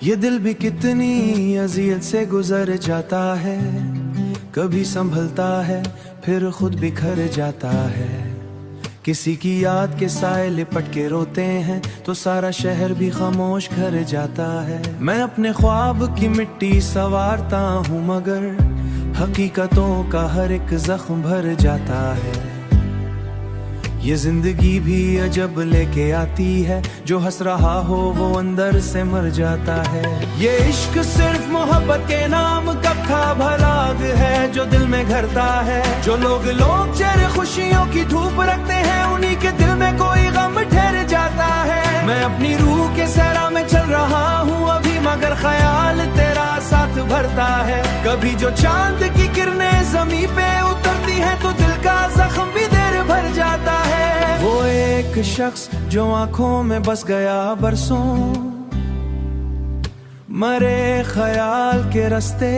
ये दिल भी कितनी अजियत से गुजर जाता है, कभी संभलता है फिर खुद बिखर जाता है। किसी की याद के साए लिपट के रोते हैं तो सारा शहर भी खामोश घर जाता है। मैं अपने ख्वाब की मिट्टी संवारता हूँ मगर हकीकतों का हर एक जख्म भर जाता है। ये जिंदगी भी अजब लेके आती है, जो हंस रहा हो वो अंदर से मर जाता है। ये इश्क सिर्फ मोहब्बत के नाम कब था भलाग है जो दिल में घरता है। जो लोग चेहरे खुशियों की धूप रखते हैं उन्हीं के दिल में कोई गम ठहर जाता है। मैं अपनी रूह के सहरा में चल रहा हूँ अभी मगर ख्याल तेरा साथ भरता है। कभी जो चांद की किरणें ज़मीं पे उतरती हैं तो दिल का जख्म भी देर भर जाता है। वो एक शख्स जो आंखों में बस गया बरसों, मरे ख्याल के रास्ते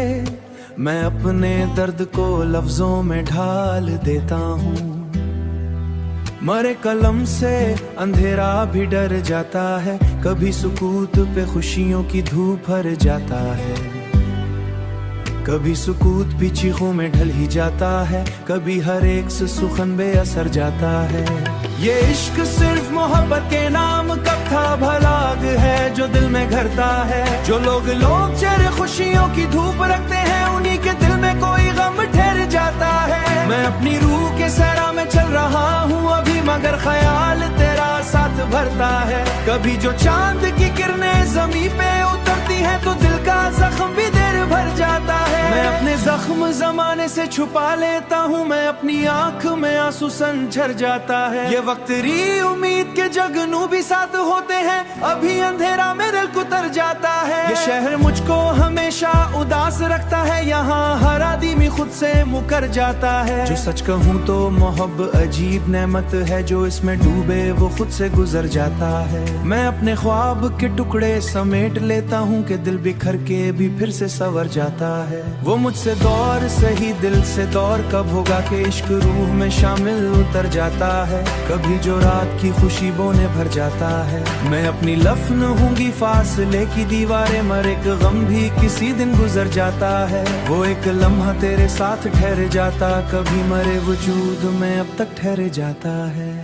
मैं अपने दर्द को लफ्जों में ढाल देता हूँ। मरे कलम से अंधेरा भी डर जाता है, कभी सुकूत पे खुशियों की धूप भर जाता है। कभी सुकूत भी चीखों में ढल ही जाता है, कभी हर एक से सुखन बेअसर जाता है। ये इश्क सिर्फ मोहब्बत के नाम कब था भलाग है जो दिल में घरता है। जो लोग चेहरे खुशियों की धूप रखते हैं उन्हीं के दिल में कोई गम ठहर जाता है। मैं अपनी रूह के सहरा में चल रहा हूँ अभी मगर ख्याल तेरा साथ भरता है। कभी जो चांद की किरणें ज़मीं पे उतरती हैं तो दिल का जख्म भी देर भर जाता है। मैं अपने जख्म जमाने से छुपा लेता हूँ, मैं अपनी आंख में आंसू संझर जाता है। ये वक्त री उम्मीद के जगनू भी साथ होते हैं, अभी अंधेरा में दिल कुतर जाता है। ये शहर मुझको हमेशा उदास रखता है, यहाँ हर आदमी खुद से मुकर जाता है। जो सच कहूँ तो मोहब्बत अजीब नेमत है, जो इसमें डूबे वो खुद से गुजर जाता है। मैं अपने ख्वाब के टुकड़े समेट लेता हूँ कि दिल बिखर के भी फिर से संवर जाता है। वो मुझसे दौर सही दिल से दौर कब होगा कि इश्क रूह में शामिल उतर जाता है। कभी जो रात की खुशी बोने भर जाता है। मैं अपनी लफ्न होंगी फासले की दीवारें, मर एक गम भी किसी दिन गुजर जाता है। वो एक लम्हा तेरे साथ ठहर जाता, कभी मरे वजूद में अब तक ठहर जाता है।